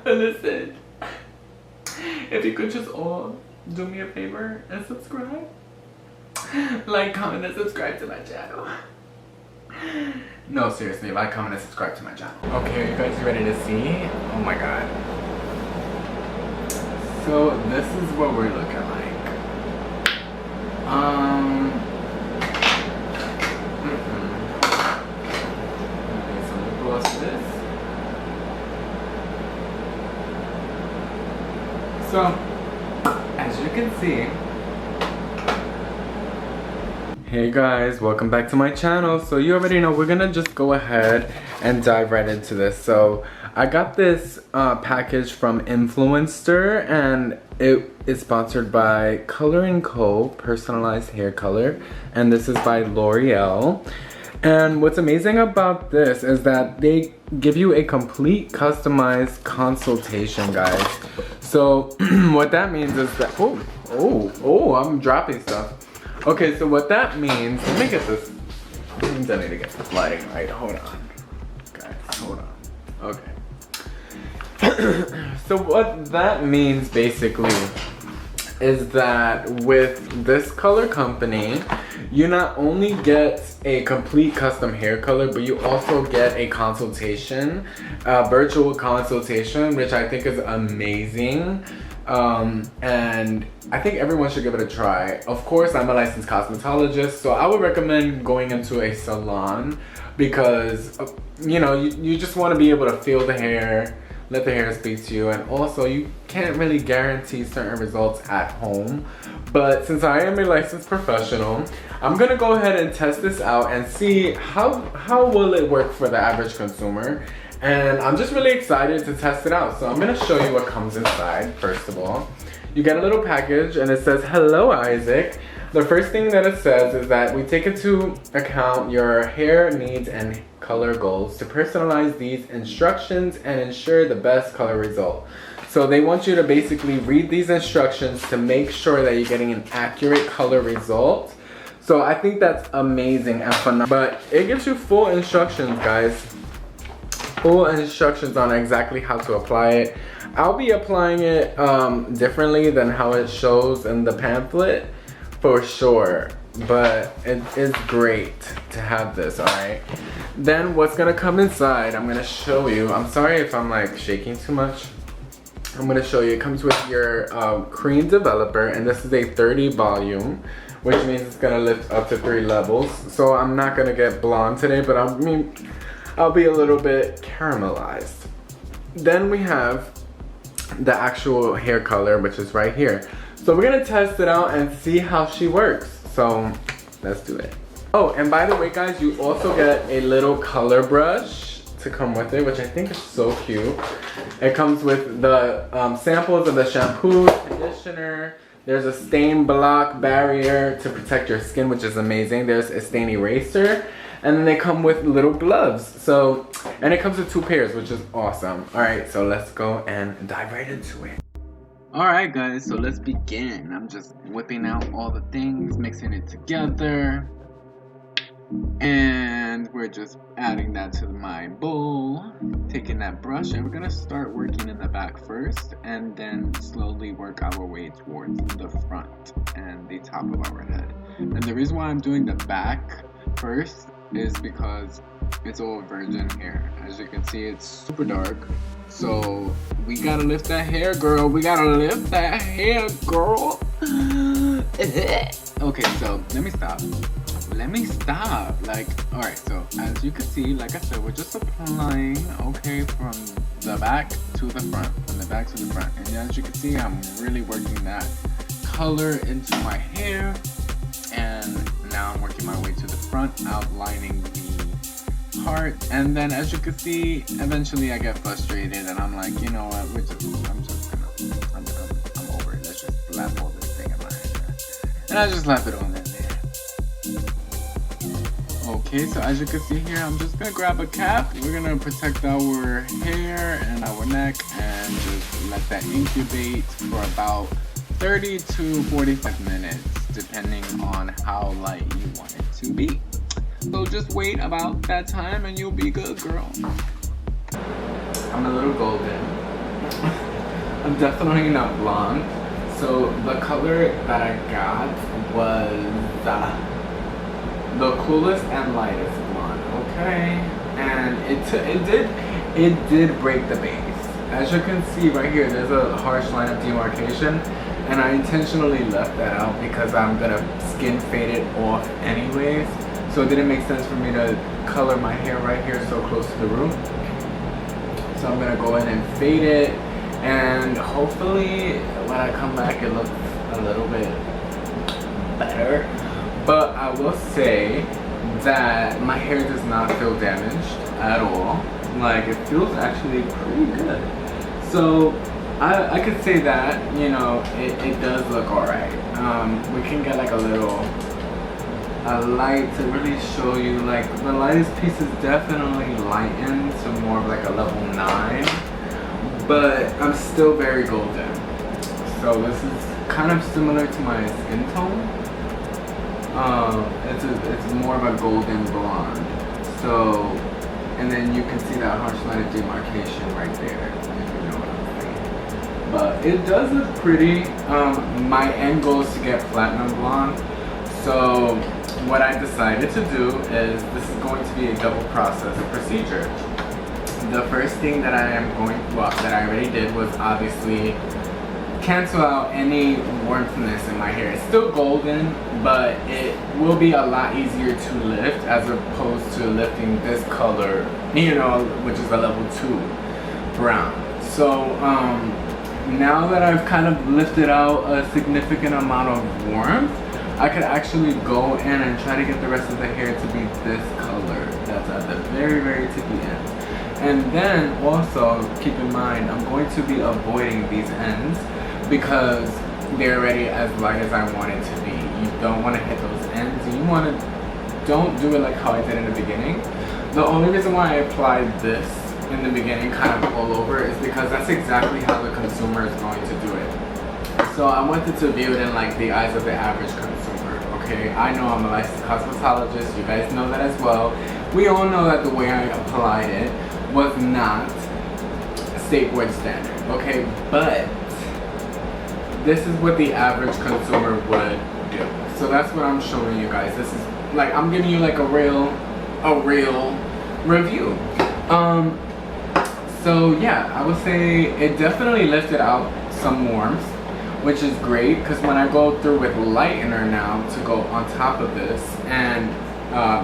Listen, if you could just all do me a favor and subscribe. Like, comment, and subscribe to my channel. No, seriously, like, comment, and subscribe to my channel. Okay, are you guys ready to see? Oh my god. So, this is what we're looking like. Need some lip gloss for this. So, as you can see, hey guys, welcome back to my channel. So you already know we're gonna just go ahead and dive right into this. So I got this package from Influencer, and it is sponsored by Color&Co personalized hair color, and this is by L'Oreal. And what's amazing about this is that they give you a complete customized consultation, guys. So what that means is that I'm dropping stuff. Okay, so what that means, let me get this. I need to get this lighting right. Hold on. Guys, hold on. Okay. So what that means basically is that with this color company, you not only get a complete custom hair color, but you also get a consultation, a virtual consultation, which I think is amazing. And I think everyone should give it a try. Of course, I'm a licensed cosmetologist, so I would recommend going into a salon because, you know, you just want to be able to feel the hair, let the hair speak to you, and also you can't really guarantee certain results at home. But since I am a licensed professional, I'm gonna go ahead and test this out and see how will it work for the average consumer. And I'm just really excited to test it out. So I'm gonna show you what comes inside. First of all, you get a little package and it says, "Hello, Isaac." The first thing that it says is that we take into account your hair needs and color goals to personalize these instructions and ensure the best color result. So they want you to basically read these instructions to make sure that you're getting an accurate color result. So I think that's amazing and phenomenal. But it gives you full instructions, guys. Full instructions on exactly how to apply it. I'll be applying it differently than how it shows in the pamphlet for sure, but it is great to have this. All right, then what's gonna come inside, I'm gonna show you. I'm sorry if I'm like shaking too much. I'm gonna show you. It comes with your cream developer, and this is a 30 volume, which means it's gonna lift up to 3 levels. So I'm not gonna get blonde today, but I'll be a little bit caramelized. Then we have the actual hair color, which is right here. So we're gonna test it out and see how she works. So let's do it. Oh, and by the way, guys, you also get a little color brush to come with it, which I think is so cute. It comes with the samples of the shampoo, conditioner. There's a stain block barrier to protect your skin, which is amazing. There's a stain eraser. And then they come with little gloves. So, and it comes with 2 pairs, which is awesome. All right, so let's go and dive right into it. All right, guys, so let's begin. I'm just whipping out all the things, mixing it together. And we're just adding that to my bowl, taking that brush, and we're gonna start working in the back first, and then slowly work our way towards the front and the top of our head. And the reason why I'm doing the back first is because it's all virgin hair. As you can see, it's super dark. So we gotta lift that hair, girl. We gotta lift that hair, girl. Okay, so let me stop. Like, all right, so as you can see, like I said, we're just applying, okay, from the back to the front, from the back to the front. And as you can see, I'm really working that color into my hair. And now I'm working my way to the front, outlining the part. And then as you can see, eventually I get frustrated and I'm like, you know what, I'm over it. Let's just slap all this thing in my hair. And I just slap it on in there. Okay, so as you can see here, I'm just gonna grab a cap. We're gonna protect our hair and our neck and just let that incubate for about 30 to 45 minutes, depending on how light you want it to be. So just wait about that time and you'll be good, girl. I'm a little golden. I'm definitely not blonde. So the color that I got was the coolest and lightest blonde, okay? And it did break the base. As you can see right here, there's a harsh line of demarcation, and I intentionally left that out because I'm gonna skin fade it off anyways. So it didn't make sense for me to color my hair right here so close to the root. So I'm gonna go in and fade it, and hopefully when I come back it looks a little bit better. But I will say that my hair does not feel damaged at all. Like, it feels actually pretty good. So I could say that, you know, it does look alright. We can get like a light to really show you. Like, the lightest piece is definitely lightened to more of like a level 9, but I'm still very golden. So this is kind of similar to my skin tone. It's more of a golden blonde. So, and then you can see that harsh line of demarcation right there, if you know what I'm saying. But it does look pretty. My end goal is to get platinum blonde. So what I decided to do is, this is going to be a double process procedure. The first thing that that I already did was obviously cancel out any warmthness in my hair. It's still golden, but it will be a lot easier to lift as opposed to lifting this color, you know, which is a level 2 brown. So now that I've kind of lifted out a significant amount of warmth, I could actually go in and try to get the rest of the hair to be this color that's at the very, very tippy end. And then also keep in mind, I'm going to be avoiding these ends because they're already as light as I want it to be. You don't want to hit those ends. Don't do it like how I did in the beginning. The only reason why I applied this in the beginning kind of all over is because that's exactly how the consumer is going to do it. So I wanted to view it in like the eyes of the average consumer, okay? I know I'm a licensed cosmetologist, you guys know that as well. We all know that the way I applied it was not state board standard, okay? But this is what the average consumer would do. So that's what I'm showing you guys. This is like, I'm giving you like a real review. So yeah, I would say it definitely lifted out some warmth, which is great because when I go through with lightener now to go on top of this, and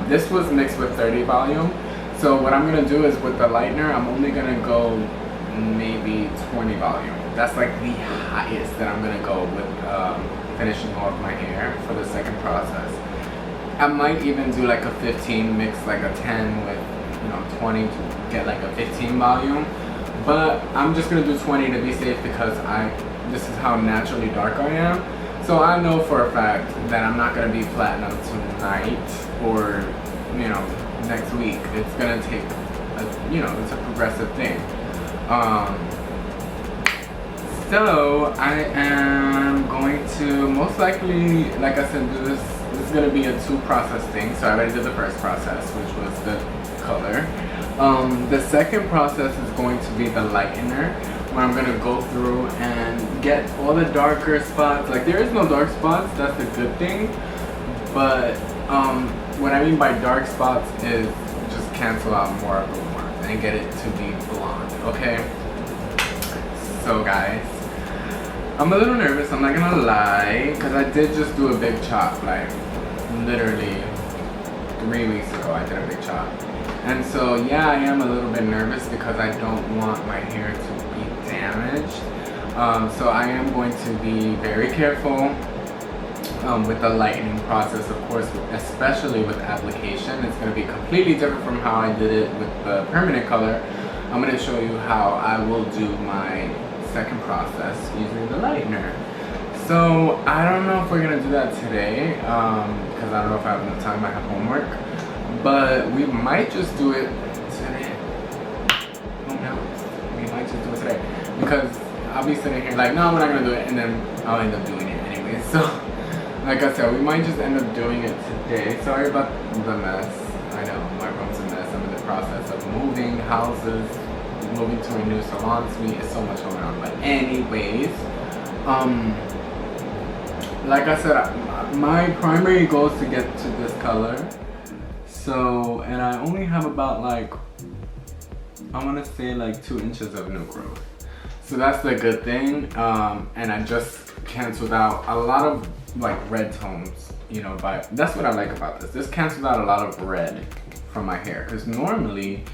this was mixed with 30 volume. So what I'm gonna do is with the lightener, I'm only gonna go maybe 20 volume. That's like the highest that I'm gonna go with finishing off my hair for the second process. I might even do like a 15 mix, like a 10 with, you know, 20 to get like a 15 volume. But I'm just gonna do 20 to be safe because this is how naturally dark I am. So I know for a fact that I'm not gonna be platinum tonight or, you know, next week. It's gonna take, you know, it's a progressive thing. So I am going to most likely, like I said, do this. This is gonna be a 2-process thing. So I already did the first process, which was the color. The second process is going to be the lightener, where I'm gonna go through and get all the darker spots. Like, there is no dark spots, that's a good thing. But what I mean by dark spots is just cancel out more of the warmth and get it to be blonde, okay? So guys, I'm a little nervous, I'm not gonna lie, because I did just do a big chop, like literally 3 weeks ago I did a big chop. And so yeah, I am a little bit nervous because I don't want my hair to be damaged. So I am going to be very careful with the lightening process, of course, especially with application. It's going to be completely different from how I did it with the permanent color. I'm going to show you how I will do my second process using the lightener. So I don't know if we're going to do that today because I don't know if I have enough time. I have homework, but we might just do it today. Who knows? We might just do it today because I'll be sitting here like, no, we're not going to do it, and then I'll end up doing it anyway. So like I said, we might just end up doing it today. Sorry about the mess. I know, my room's a mess. I'm in the process of moving houses, moving to a new salon suite. It's so much going on. But anyways, like I said, my primary goal is to get to this color. So, and I only have about like, I want to say like 2 inches of new growth. So that's the good thing. And I just canceled out a lot of like red tones, you know, that's what I like about this. This cancels out a lot of red from my hair. Because normally,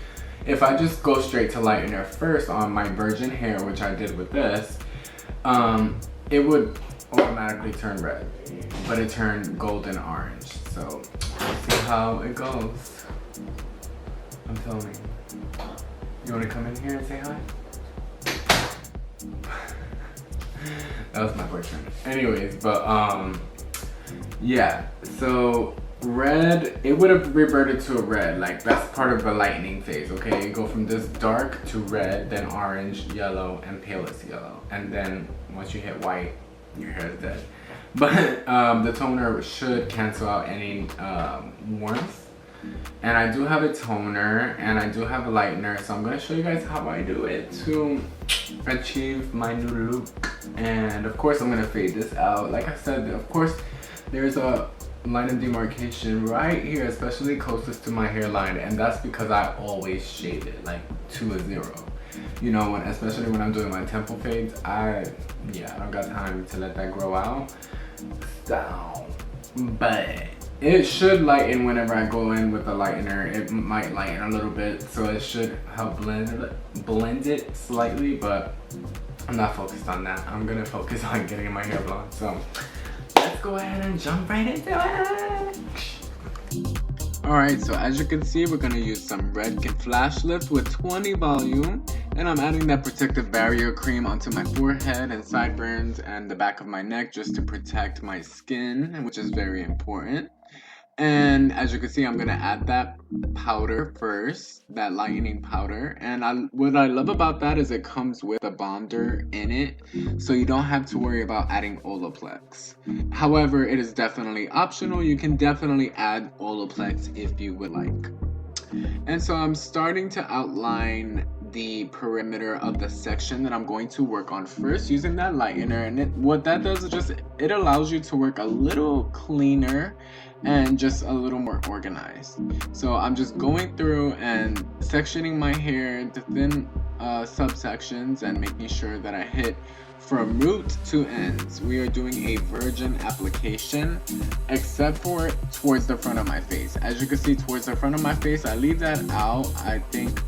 if I just go straight to lightener first on my virgin hair, which I did with this, it would automatically turn red, but it turned golden orange. So we'll see how it goes. I'm filming. You want to come in here and say hi? That was my boyfriend. Anyways, but yeah, so red, it would have reverted to a red. Like that's part of the lightening phase, okay? You go from this dark to red, then orange, yellow, and palest yellow. And then once you hit white, your hair is dead. But the toner should cancel out any warmth. And I do have a toner and I do have a lightener, so I'm gonna show you guys how I do it to achieve my new look. And of course I'm gonna fade this out. Like I said, of course there's a line of demarcation right here, especially closest to my hairline, and that's because I always shade it like to a 0. You know, especially when I'm doing my temple fades, I don't got time to let that grow out. So, but it should lighten whenever I go in with the lightener. It might lighten a little bit, so it should help blend it slightly, but I'm not focused on that. I'm gonna focus on getting my hair blonde. So let's go ahead and jump right into it. Alright, so as you can see, we're gonna use some Red Flash Lift with 20 volume, and I'm adding that protective barrier cream onto my forehead and sideburns and the back of my neck just to protect my skin, which is very important. And as you can see, I'm gonna add that powder first, that lightening powder. And what I love about that is it comes with a bonder in it, so you don't have to worry about adding Olaplex. However, it is definitely optional. You can definitely add Olaplex if you would like. And so I'm starting to outline the perimeter of the section that I'm going to work on first using that lightener. And what that does is just, it allows you to work a little cleaner and just a little more organized. So I'm just going through and sectioning my hair into thin subsections and making sure that I hit from root to ends. We are doing a virgin application, except for towards the front of my face. As you can see, towards the front of my face, I leave that out, I think,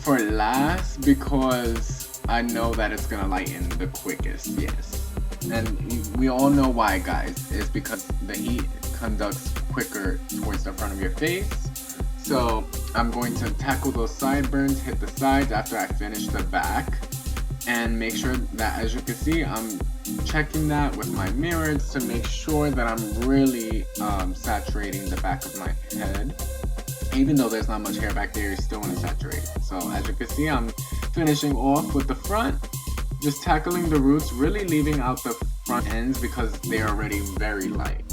for last, because I know that it's gonna lighten the quickest, yes. And we all know why, guys. It's because the heat conducts quicker towards the front of your face. So I'm going to tackle those sideburns, hit the sides after I finish the back, and make sure that, as you can see, I'm checking that with my mirrors to make sure that I'm really saturating the back of my head. Even though there's not much hair back there, you still want to saturate it. So as you can see, I'm finishing off with the front, just tackling the roots, really leaving out the front ends because they're already very light.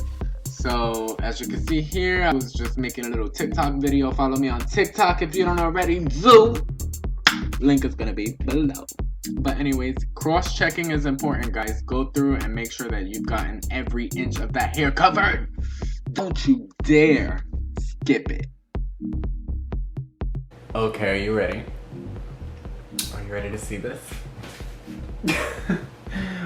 So as you can see here, I was just making a little TikTok video. Follow me on TikTok if you don't already do. Link is gonna be below. But anyways, cross-checking is important, guys. Go through and make sure that you've gotten every inch of that hair covered. Don't you dare skip it. Okay, are you ready? Are you ready to see this?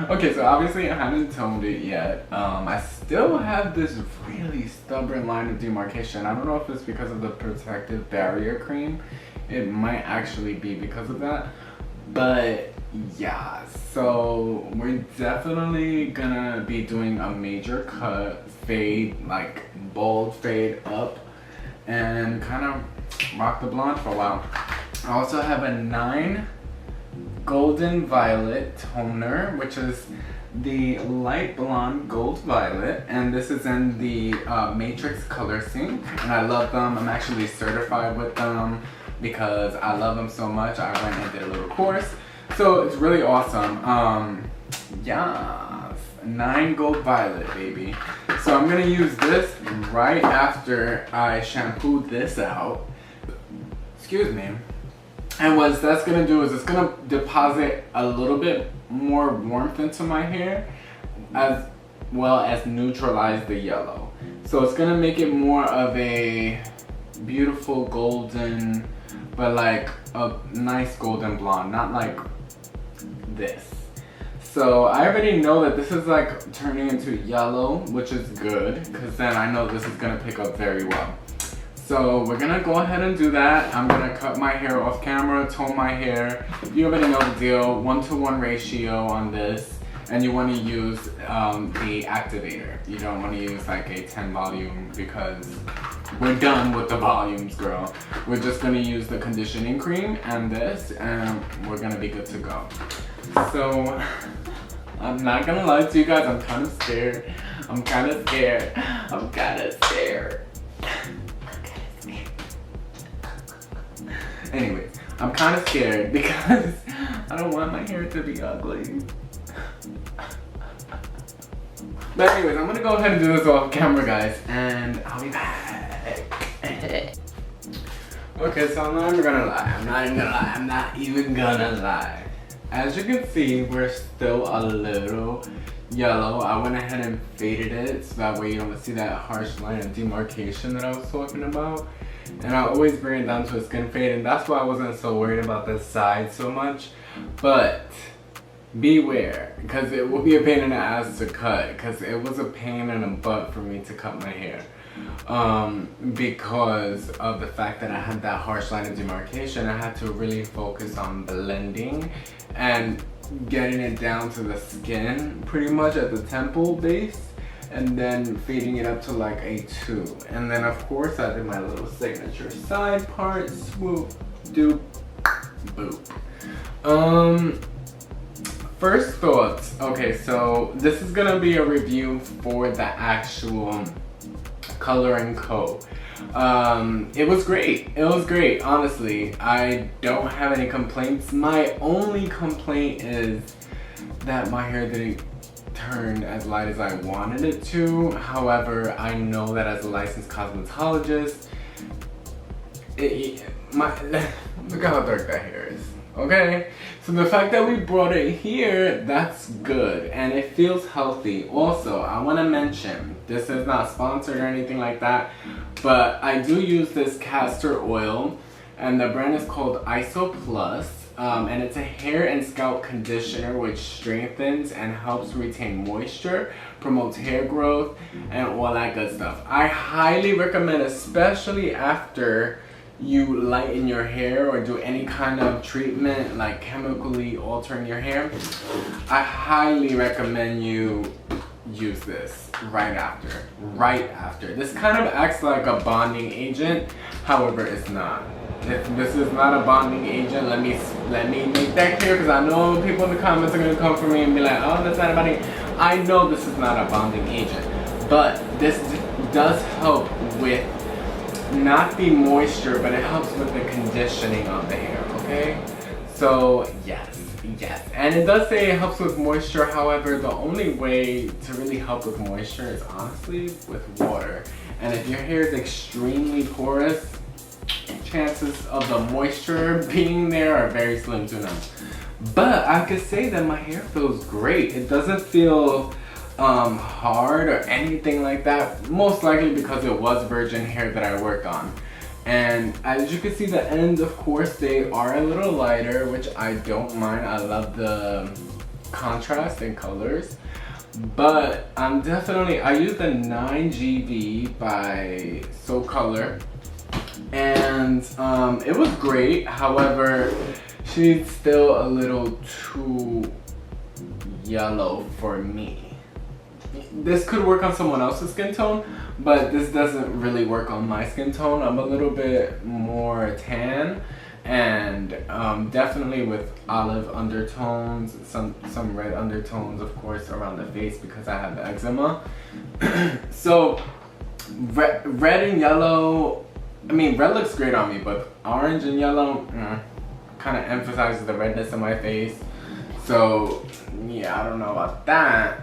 Okay, so obviously I haven't toned it yet. I still have this really stubborn line of demarcation. I don't know if it's because of the protective barrier cream. It might actually be because of that. But yeah, so we're definitely gonna be doing a major cut, fade, like bold fade up, and kind of rock the blonde for a while. I also have a 9 Golden Violet toner, which is the light blonde gold violet, and this is in the Matrix Color Sync, and I love them. I'm actually certified with them because I love them so much. I went and did a little course, so it's really awesome. Yeah, 9 gold violet, baby. So I'm gonna use this right after I shampoo this out. Excuse me. And what that's gonna do is it's gonna deposit a little bit more warmth into my hair, as well as neutralize the yellow. So it's gonna make it more of a beautiful golden, but like a nice golden blonde, not like this. So I already know that this is like turning into yellow, which is good, because then I know this is gonna pick up very well. So we're gonna go ahead and do that. I'm gonna cut my hair off camera, tone my hair. You already know the deal, 1-to-1 ratio on this. And you wanna use the activator. You don't wanna use like a 10 volume because we're done with the volumes, girl. We're just gonna use the conditioning cream and this, and we're gonna be good to go. So, I'm not gonna lie to you guys, I'm kind of scared. I'm kind of scared. Anyways, I'm kind of scared because I don't want my hair to be ugly. But anyways, I'm gonna go ahead and do this off camera, guys, and I'll be back. Okay, so I'm not even gonna lie. I'm not even gonna lie. As you can see, we're still a little yellow. I went ahead and faded it so that way you don't see that harsh line of demarcation that I was talking about. And I always bring it down to a skin fade, and that's why I wasn't so worried about this side so much. But beware, because it will be a pain in the ass to cut, because it was a pain in the butt for me to cut my hair. Because of the fact that I had that harsh line of demarcation, I had to really focus on blending and getting it down to the skin pretty much at the temple base, and then fading it up to like a 2. And then of course I did my little signature side part, swoop, doop, boop. First thoughts. Okay, so this is gonna be a review for the actual color&co. It was great, honestly. I don't have any complaints. My only complaint is that my hair didn't turn as light as I wanted it to. However, I know that as a licensed cosmetologist, look how dark that hair is. Okay, so the fact that we brought it here, that's good, and it feels healthy. Also, I want to mention, this is not sponsored or anything like that, but I do use this castor oil, and the brand is called Iso Plus, and it's a hair and scalp conditioner which strengthens and helps retain moisture, promotes hair growth, and all that good stuff. I highly recommend, especially after you lighten your hair or do any kind of treatment like chemically altering your hair, I highly recommend you use this right after. This kind of acts like a bonding agent, however it's not. This is not a bonding agent. Let me make that clear, because I know people in the comments are gonna come for me and be like, oh, that's not a bonding. I know this is not a bonding agent, but this does help with not the moisture, but it helps with the conditioning of the hair, okay? So yes, and it does say it helps with moisture. However, the only way to really help with moisture is honestly with water, and if your hair is extremely porous, chances of the moisture being there are very slim to none. But I could say that my hair feels great. It doesn't feel hard or anything like that, most likely because it was virgin hair that I worked on. And as you can see, the ends, of course, they are a little lighter, which I don't mind. I love the contrast in colors, but I use the 9GV by So Color, and it was great. However, she's still a little too yellow for me. This could work on someone else's skin tone, but this doesn't really work on my skin tone. I'm a little bit more tan, and definitely with olive undertones, some red undertones, of course, around the face because I have eczema. So red and yellow, I mean, red looks great on me, but orange and yellow kind of emphasizes the redness in my face. So yeah, I don't know about that.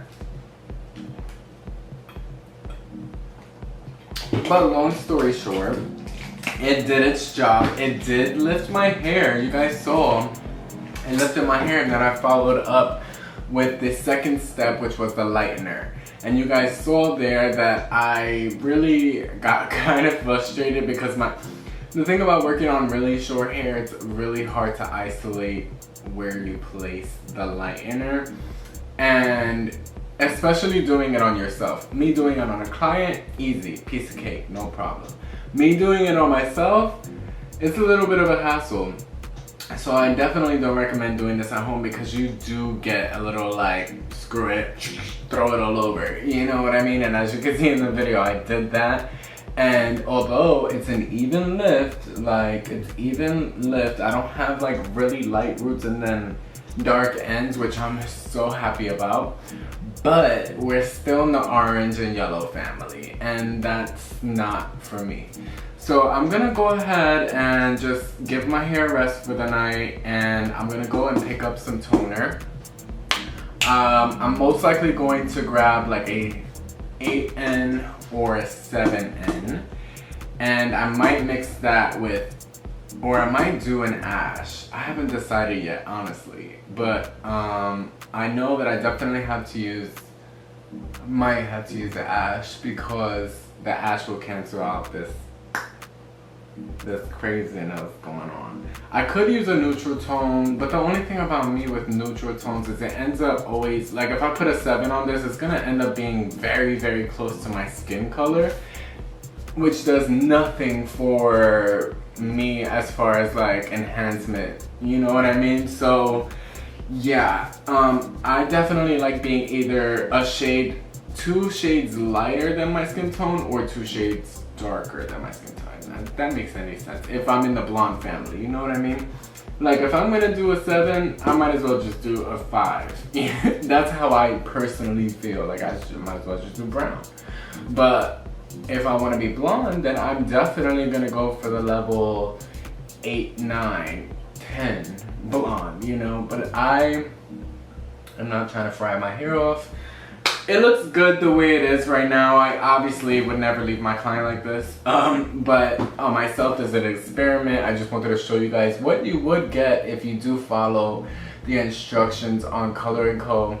But long story short, it did its job. It did lift my hair. You guys saw it lifted my hair, and then I followed up with the second step, which was the lightener. And you guys saw there that I really got kind of frustrated because the thing about working on really short hair, it's really hard to isolate where you place the lightener, and especially doing it on yourself. Me doing it on a client, easy, piece of cake, no problem. Me doing it on myself, it's a little bit of a hassle. So I definitely don't recommend doing this at home because you do get a little like, screw it, throw it all over. You know what I mean? And as you can see in the video, I did that. And although it's an even lift, I don't have like really light roots and then dark ends, which I'm so happy about. But we're still in the orange and yellow family, and that's not for me. So I'm gonna go ahead and just give my hair a rest for the night, and I'm gonna go and pick up some toner. I'm most likely going to grab like a 8N or a 7N, and I might mix that with, or I might do an ash. I haven't decided yet, honestly, but I know that I definitely might have to use the ash because the ash will cancel out this craziness going on. I could use a neutral tone, but the only thing about me with neutral tones is it ends up always, like if I put a 7 on this, it's gonna end up being very, very close to my skin color, which does nothing for me as far as like enhancement, you know what I mean? So yeah, I definitely like being either a shade, 2 shades lighter than my skin tone or 2 shades darker than my skin tone. If that makes any sense. If I'm in the blonde family, you know what I mean? Like if I'm gonna do a 7, I might as well just do a 5. That's how I personally feel. Like I might as well just do brown. But if I want to be blonde, then I'm definitely gonna go for the level 8, 9, 10 blonde, you know? But I am not trying to fry my hair off. It looks good the way it is right now. I obviously would never leave my client like this. But on myself as an experiment, I just wanted to show you guys what you would get if you do follow the instructions on Color&Co.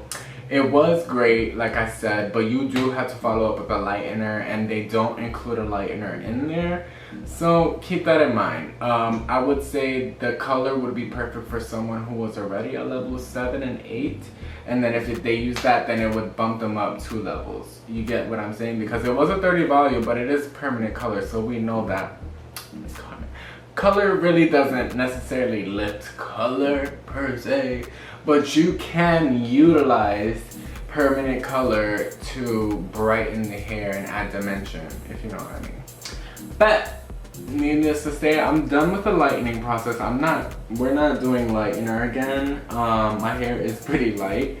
It was great, like I said, but you do have to follow up with a lightener, and they don't include a lightener in there. So keep that in mind. I would say the color would be perfect for someone who was already a level 7 and 8. And then if they use that, then it would bump them up 2 levels. You get what I'm saying? Because it was a 30 volume, but it is permanent color, so we know that color really doesn't necessarily lift color per se, but you can utilize permanent color to brighten the hair and add dimension, if you know what I mean. But needless to say, I'm done with the lightening process. We're not doing lightener again. My hair is pretty light.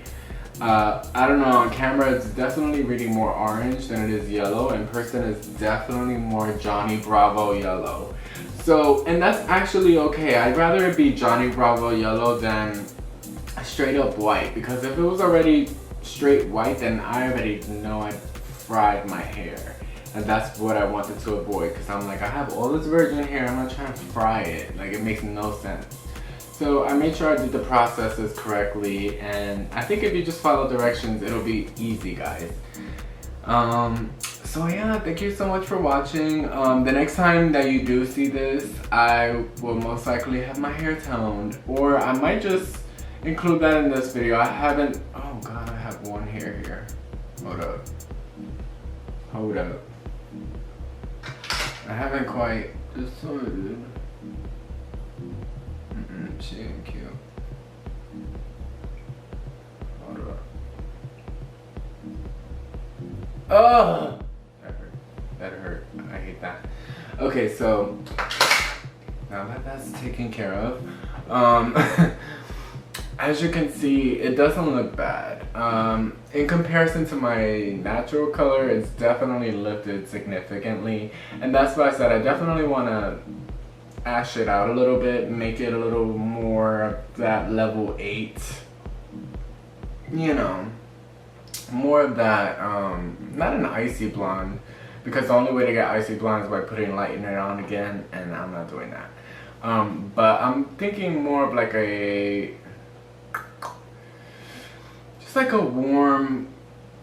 I don't know, on camera it's definitely reading more orange than it is yellow. In person it's definitely more Johnny Bravo yellow. So, and that's actually okay. I'd rather it be Johnny Bravo yellow than straight up white, because if it was already straight white, then I already know I fried my hair. And that's what I wanted to avoid, because I'm like, I have all this virgin hair, I'm not trying to fry it. Like, it makes no sense. So I made sure I did the processes correctly, and I think if you just follow directions, it'll be easy, guys. So yeah, thank you so much for watching. The next time that you do see this, I will most likely have my hair toned, or I might just include that in this video. I haven't, oh god, I have one hair here. Hold up. I haven't quite decided. She ain't cute. Hold up. Oh! That hurt. I hate that. Okay, so now that that's taken care of, as you can see, it doesn't look bad. In comparison to my natural color, it's definitely lifted significantly. And that's why I said I definitely want to ash it out a little bit, make it a little more that level 8. You know, more of that, not an icy blonde, because the only way to get icy blonde is by putting lightener on again, and I'm not doing that. But I'm thinking more of like just like a warm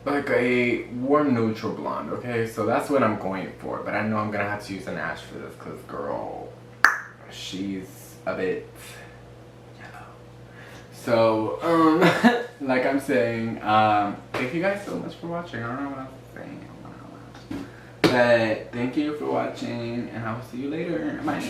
neutral blonde, okay? So that's what I'm going for, but I know I'm gonna have to use an ash for this because girl, she's a bit yellow. So, like I'm saying, thank you guys so much for watching. I don't know what else to say. But thank you for watching, and I will see you later. Bye.